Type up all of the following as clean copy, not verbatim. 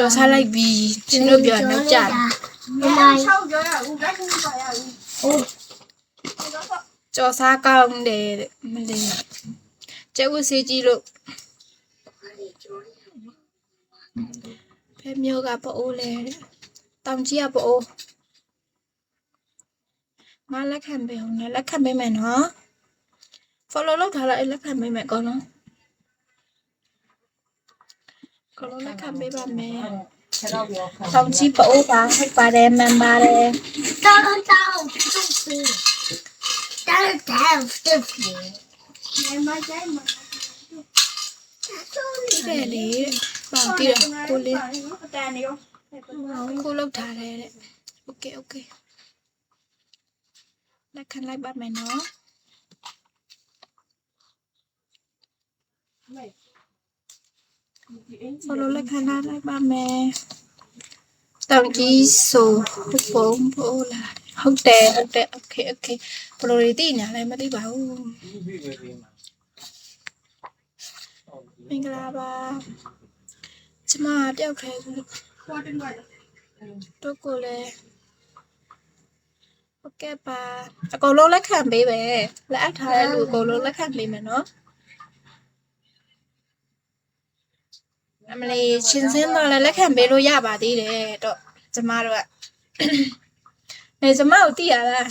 တော်စားလိုက်ပြီရှင်တို့ပြောနောက်ကြတယ်ကြော်စားကောင်းတယ်မလေးကျဲဝစီကြီးလို့ဖဲမျိုးကပိုးလဲတောင်ကြီးကပိုးငါလက်ခံပေးအောင်လက်ခံပေးမယ်နော် follow လုပ်ထားလိုက်လက်ခံပေးမယ်ကောနော်ကောလုံးလက်ခံပေးပါမယ်တောင်ကြီးပိုးပါဟုတ်ပါတယ်မှန်ပါတယ်တောင်းတဲ့လေပေါင်တီးတော့ကိုလေးကိုလောက်ထားတယ်တဲ့โอเคလက်ခံလိုက်ပါမယ်နော်follow လက်ခံလိုက်ပါမယ်တောင်ကြီးဆိုပုံပိုးလာဟုတ်တယ်โอเคဘလိုတွေသိညာလဲမသိပါဘူးမင်္ဂလာပါကျမတယောက်ထဲတို့ကိုလည်းโอเคပါအကုန်လုံးလက်ခံပေးပဲလက်အပ်ထားတဲ့လူအကုန်လုံးလက်ခံပေးမယ်နော်အမလေးရှင်စင်းတော့လည်းလက်ခံပေးလို့ရပါသေးတယ်တော့ကျမတို့ကကျမကိုသိရလား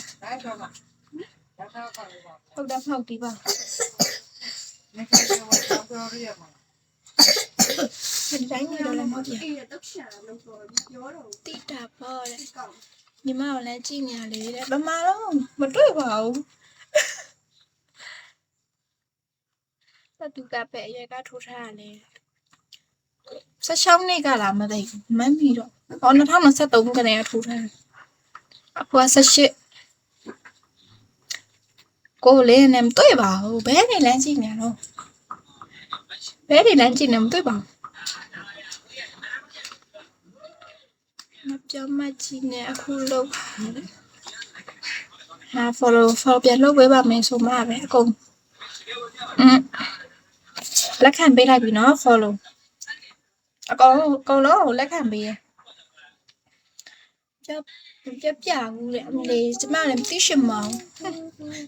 ဟုတ်တယ်မဟုတ်ဒီပါဒီတိုင်းနေတော့လည်းမဟုတ်ပြန်တိတာပေါ့တဲ့ညီမကိုလည်းကြည့်နေရလေတဲ့ဘာမှတော့မတွေ့ပါဘူးတတူကပဲအရကထိုးထားရလေ16နှစ်ကလားမသိဘူးမမီတော့2023ကနေထိုးထားတယ်အခုက18ကိုလေးနဲ့မတွေ့ပါဘူးဘယ်နေလမ်းကြည့်နေတော့ဘယ်နေလမ်းကြည့်နေမတွေ့ပါဘူးမပြောမကြည့်နေအခုလောက်ဟာ follow ပြန်လုပ်ပေးပါမယ်ဆိုမှပဲအကုန်လက်ခံပေးလိုက်ပြီနော် follow အကုန်လုံးလက်ခံပေးရပြဘူးလေအမလေးကျမလည်းမသိရှင်မအောင်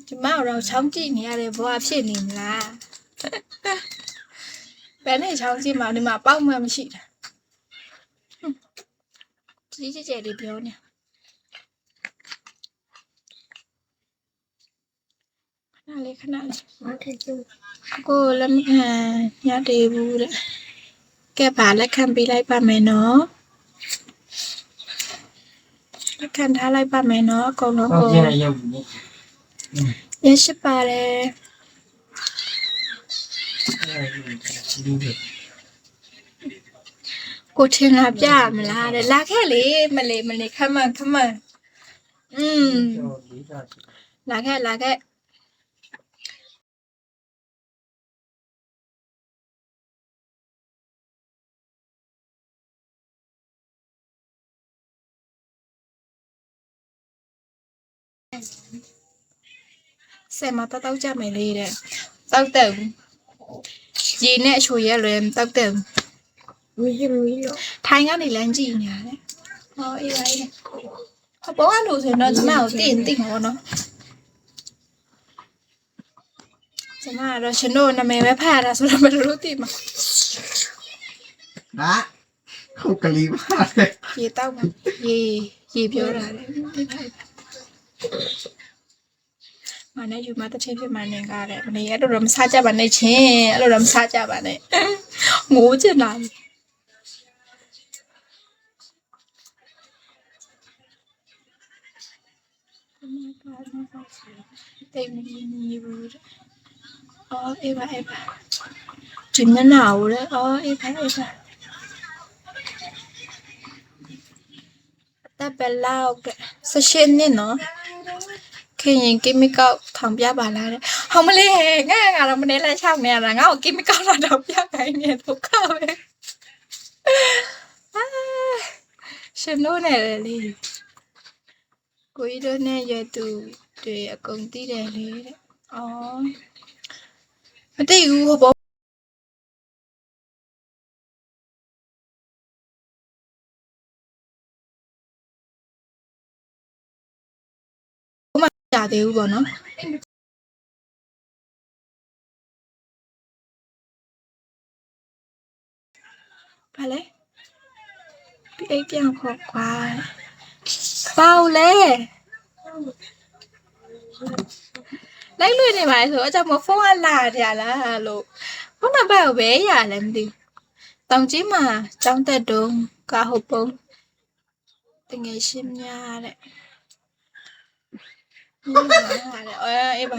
ကျမတော့ချောင်းကြည့်နေရတယ်ဘဝဖြစ်နေမလားဘယ်နဲ့ချောင်းကြည့်မှဒီမှာပေါက်မှမရှိတာကြီးကြီးကျယ်လေးပြောနေခဏလေးကိုလက်မခံရသေးဘူးတဲ့ကဲပါလက်ခံပေးလိုက်ပါမယ်နော်လက်ခံထားလိုက်ပါမယ်နော်အကုန်လုံးကိုရရှိပါတယ်ကိုထင်လာပြမလားတဲ့လာခဲ့လေမလေးခမန်လာခဲ့ဆယ်မတောက်ကြမယ်လေတဲ့တောက်တယ်ရေနဲ့အချိုရဲလွယ်တောက်တယ်မီလို့ထိုင်းကနေလမ်းကြည့်နေရတယ်ဟောအေးပါအေးဟောပေါ်ကလို့ဆိုတော့ကျမကိုသိမှာပေါ့နော်ကျမကတော့ရှင်တို့နာမည်ပဲဖတ်ရတာဆိုတော့ဘယ်လိုသိမှာဟာဟုတ်ကလေးပါလေရေတောက်မှာရေပြောတာလေသိပါမနဲ့ယူမတစ်ချိန်ဖြစ်မှနေကားတယ်မနေ့အဲ့လိုတော့မစားကြပါနဲ့ချင်းအဲ့လိုတော့မစားကြပါနဲ့ငိုးချင်လာတိတ်မကြီးနေဘူးအော်အေးပါကျင်းနေနာဦးလေအော်အေးပါတပ်ပလောက်က16နှစ်နော်ခင်ရင်ကိမီကောက်ထောင်ပြပါလားတဲ့ဟောမလေးငါကတော့မနေလဲချောက်နေရတာငါ့ကိုကိမီကောက်တော့ထောင်ပြခိုင်းနေဒုက္ခပဲရှင်တို့နဲ့လေကိုကြီးတို့နဲ့ရတူတွေအကုန်သိတယ်လေတဲ့အော်မသိဘူးဟော ကြသေးဘူးပေါ့နော်ဘာလဲဒီအိပ်ပြောင်းခေါ်ကွာပေါ့လေလိုက်လွှင့်နေပါလေဆိုအကြောင်းမဖုန်းကလာကြလားလို့ဖုန်းနံပါတ်ကိုပဲရလဲမသိဘူးတောင်ကြီးမှာကျောင်းတက်တုံးကဟုတ်ပုံတငယ်ချင်းများတဲ့အေးပါ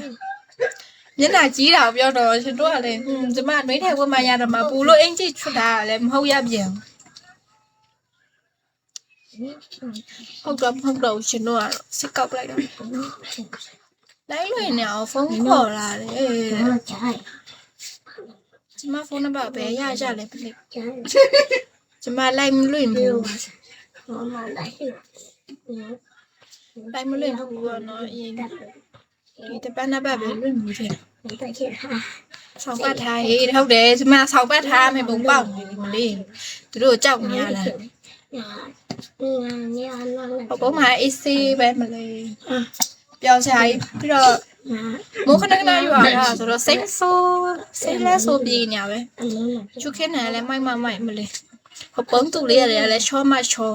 မျက်နှာကြီးတာပြောတော့ရှင်တို့ကလည်းကျမနှွေးထဲဝတ်မှရတော့မှပူလို့အင်ကြီးချွတ်တာလည်းမဟုတ်ရပြန်ဟုတ်တော့ရှင်တို့ကတော့စစ်ကောက်လိုက်တော့လိုက်လွင်နေအောင်ဖုန်းခေါ်လာတယ်ကျမဖုန်းနံပါတ်ပဲရကြလဲပြစ်ကျမလိုက်မလွင်ဘူးလိုက်မလွင်ဘူးတော့နော်အရင်ဒီတပတ်နံပါတ်ပဲလွင်မှုတယ်ဆောက်ပတ်ထားဟေးဟုတ်တယ်ကျမဆောက်ပတ်ထားမယ်ပုံပေါက်နေမလေးသူတို့ကြောက်နေရလားဘုံမှာအေးဆေးပဲမလေးပြောင်းချာပြီးတော့မိုးခဏခဏရွာတာဆိုတော့စိတ်လဲဆိုပြေးနေပဲချူခင်းနေလဲမိုက်မလေးဘုံတူလေးရတယ်လဲချောမချော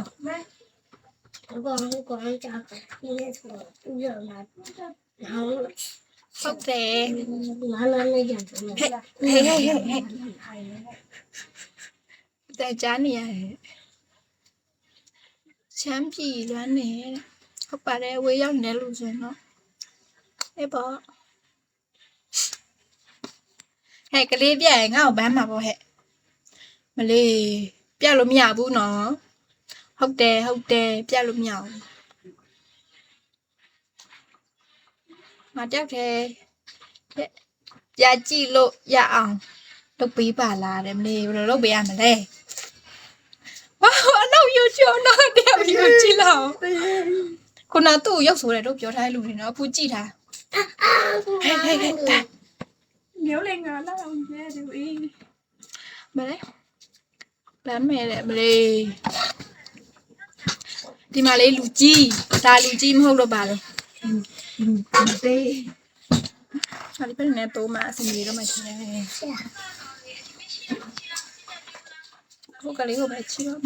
ဟုတ်တယ်ဟဲ့แต่จานเนี่ยချမ်းပြည်လွမ်းနေဟုတ်ပါတယ်ဝေးရောက်နေလို့ဆိုရင်တော့အေးပေါ့ဟဲ့ကလေးပြရင်ငါ့ကိုဘမ်းမှာပေါ့ဟဲ့မလေးပြလို့မရဘူးနော်ဟုတ်တယ်ပြလို့မရဘူးငါတောက်တယ်ပြကြည့်လို့ရအောင်လုပ်ပေးပါလားတဲ့မလေးဘယ်လိုလုပ်ပေးရမလဲဘာအနောက်ယူချောတော့တရားယူကြည့်လောက်ခုနသူ့ရုပ်ဆိုတယ်တို့ပြောထားတဲ့လူတွေနော်အခုကြည့်ထားဟဲ့မျိုးလေးငါလာအောင်ရဲဒီအေးမလဲလမ်းမဲလေမလေးဒီမှာလေးလူကြီးဒါလူကြီးမဟုတ်တော့ပါလို့လူသေးဟာဒီပြန်နေတော့မှအစင်ကြီးတော့မှရှိတယ်ဟုတ်ကလေးကိုပဲချီတော့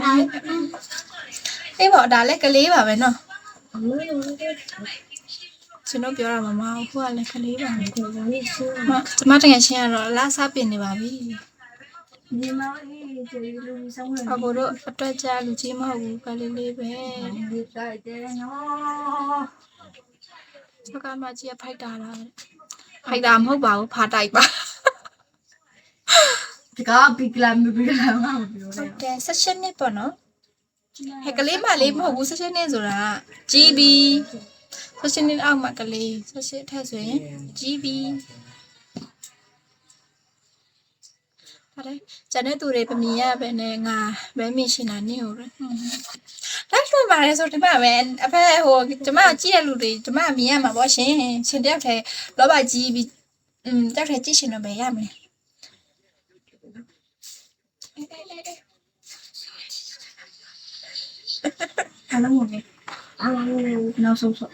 အေးပေါ့ဒါလည်းကလေးပါပဲနော်ကျွန်တော်ပြောတာမမဟုတ်ခုကလည်းကလေးပါပဲကျမတကယ်ရှင်းရတော့လာစားပင်နေပါပြီညီမလေးကျေးလူဆောင်နေအကိုတို့အတွက်ကြလူကြီးမဟုတ်ဘူးကလေးလေးပဲဒီတိုက်တယ်နော်စကားမကြီးဖိုက်တာလားဖိုက်တာမဟုတ်ပါဘူးဖာတိုက်ပါဒီကဘီကလာမပြောတယ်ဟုတ်တယ်16နှစ်ပေါ့နော်ဟဲ့ကလေးမလေးမဟုတ်ဘူး16နှစ်ဆိုတာကြီးပြီ16နှစ်အောက်မှာကလေး16ထက်ဆိုရင်ကြီးပြီပါတယ်ကျန်တဲ့သူတွေပမြင်ရပဲနဲ့ငါပဲမြင်ရှင်တာနေဟုတ်တယ်လိုက်လွှင့်ပါတယ်ဆိုဒီမှာပဲအဖေဟိုကျမကြည့်ရလူတွေကျမမြင်ရမှာပေါ့ရှင်ရှင်တယောက်တည်းလောဘကြီးပြီးတယောက်တည်းကြည့်ရှင်တော့ပဲရမယ်အားလုံးဝင်နောက်ဆုံးဆော့ဇ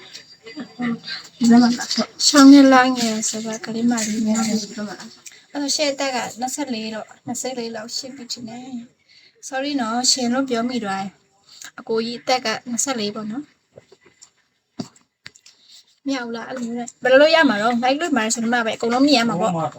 မန်လာရှောင်းနေလာငယ်ဆိုတော့ကလေးမလေးများတယ်ဆိုတော့အဲ့တော့ရှေ့တက်က24လောက်ရှိပြီတင်နေ sorry နော်ရှင်လို့ပြောမိသွားတယ်အကိုကြီးတက်က24ပေါ့နော်မြောက်လားအဲ့လိုနဲ့ဘယ်လိုလုပ်ရမှာတော့ like လွှတ်မှာဆိုတော့မှပဲအကုန်လုံးမြင်ရမှာပေါ့